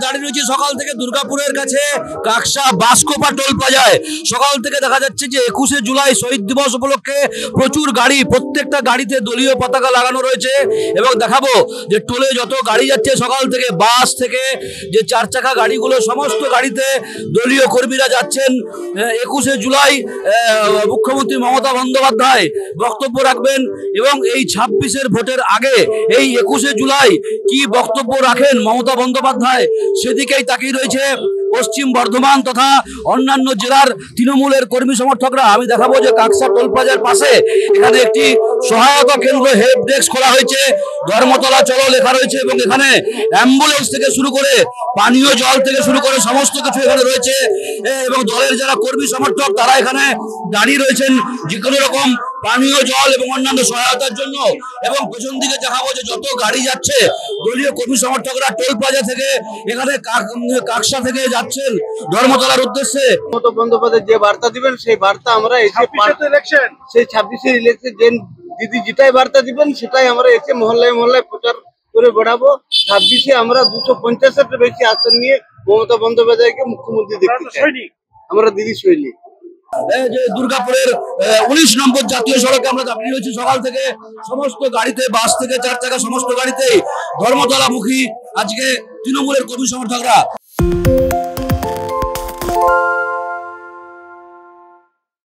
দাঁড়িয়ে রয়েছে সকাল থেকে দুর্গাপুরের কাছে কাকসা বাসকোপা টোল প্লাজায়। সকাল থেকে দেখা যাচ্ছে যে 21শে জুলাই শহীদ দিবস উপলক্ষে প্রচুর গাড়ি, প্রত্যেকটা গাড়িতে দলীয় পতাকা লাগানো রয়েছে এবং দেখাবো যে টোলে যত গাড়ি যাচ্ছে সকাল থেকে, বাস থেকে যে চার চাকা গাড়িগুলো, সমস্ত গাড়িতে দলীয় কর্মীরা যাচ্ছেন। 21শে জুলাই মুখ্যমন্ত্রী মমতা বন্দ্যোপাধ্যায় বক্তব্য রাখবেন এবং এই 26-এর ভোটের আগে এই 21শে জুলাই কি বক্তব্য রাখেন মমতা বন্দ্যোপাধ্যায়, সেদিকেই তাকিয়ে রয়েছে পশ্চিম বর্ধমান তথা অন্যান্য জেলার তৃণমূলের কর্মী সমর্থকরা। আমি দেখাবো যে কাকসা টোল প্লাজার পাশে এখানে একটি সহায়তা কেন্দ্র, হেল্প ডেস্ক খোলা হয়েছে, ধর্মতলা চলো লেখা রয়েছে এবং এখানে অ্যাম্বুলেন্স থেকে শুরু করে পানীয় জল থেকে শুরু করে সমস্ত কিছু এখানে রয়েছে এবং দলের যারা কর্মী সমর্থক তারা এখানে দাঁড়িয়ে রয়েছেন যে কোনো রকম পানীয় জল এবং অন্যান্য সহায়তার জন্য। এবং পেছন দিকে দেখাবো যে যত গাড়ি যাচ্ছে দলীয় কর্মী সমর্থকরা টোল প্লাজা থেকে এখানে কাকসা থেকে যাচ্ছেন ধর্মতলার উদ্দেশ্যে। মমতা বন্দ্যোপাধ্যায় যে বার্তা দিবেন সেই বার্তা আমরা এসে সেই 26-এর ইলেকশন যে দিদি যেটাই বার্তা দিবেন সেটাই আমরা এসে মহল্লায় মহল্লায় প্রচার করে বেড়াবো। 26-এ আমরা 250-এর বেশি আসন নিয়ে মমতা বন্দ্যোপাধ্যায়কে মুখ্যমন্ত্রী দেখতে চাই। আমরা দিদি সৈনিক। যে দুর্গাপুরের 19 নম্বর জাতীয় সড়কে আমরা দাঁড়িয়ে রয়েছি সকাল থেকে, সমস্ত গাড়িতে, বাস থেকে চার চাকা সমস্ত গাড়িতে ধর্মতলামুখী আজকে তৃণমূলের কর্মী সমর্থকরা।